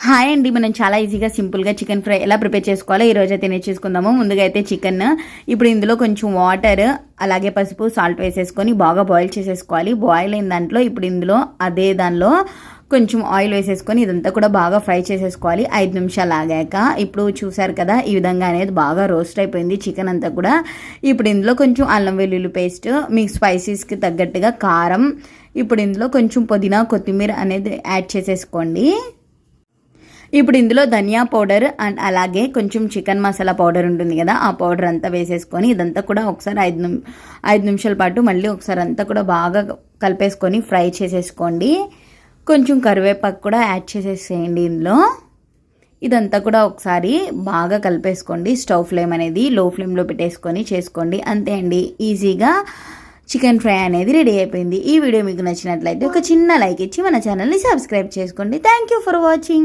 Hi అండి, మనం చాలా ఈజీగా సింపుల్గా చికెన్ ఫ్రై ఎలా ప్రిపేర్ చేసుకోవాలో ఈరోజు అయితే నేర్చేసుకుందాము. ముందుగా అయితే చికెన్ ఇప్పుడు ఇందులో కొంచెం వాటర్ అలాగే పసుపు సాల్ట్ వేసేసుకొని బాగా బాయిల్ చేసేసుకోవాలి. బాయిల్ అయిన దాంట్లో ఇప్పుడు ఇందులో అదే దానిలో కొంచెం ఆయిల్ వేసేసుకొని ఇదంతా కూడా బాగా ఫ్రై చేసేసుకోవాలి. 5 నిమిషాలు ఆగాక ఇప్పుడు చూసారు కదా, ఈ విధంగా అనేది బాగా రోస్ట్ అయిపోయింది చికెన్ అంతా కూడా. ఇప్పుడు ఇందులో కొంచెం అల్లం వెల్లుల్లి పేస్ట్, మీకు స్పైసీస్కి తగ్గట్టుగా కారం, ఇప్పుడు ఇందులో కొంచెం పుదీనా కొత్తిమీర అనేది యాడ్ చేసేసుకోండి. ఇప్పుడు ఇందులో ధనియా పౌడర్ అండ్ అలాగే కొంచెం చికెన్ మసాలా పౌడర్ ఉంటుంది కదా, ఆ పౌడర్ అంతా వేసేసుకొని ఇదంతా కూడా ఒకసారి 5 నిమిషాల పాటు మళ్ళీ ఒకసారి అంతా కూడా బాగా కలిపేసుకొని ఫ్రై చేసేసుకోండి. కొంచెం కరివేపాకు కూడా యాడ్ చేసేసేయండి ఇందులో. ఇదంతా కూడా ఒకసారి బాగా కలిపేసుకోండి. స్టవ్ ఫ్లేమ్ అనేది లో ఫ్లేమ్లో పెట్టేసుకొని చేసుకోండి. అంతే అండి, ఈజీగా చికెన్ ఫ్రై అనేది రెడీ అయిపోయింది. ఈ వీడియో మీకు నచ్చినట్లయితే ఒక చిన్న లైక్ ఇచ్చి మన ఛానల్ని సబ్స్క్రైబ్ చేసుకోండి. Thank you for watching.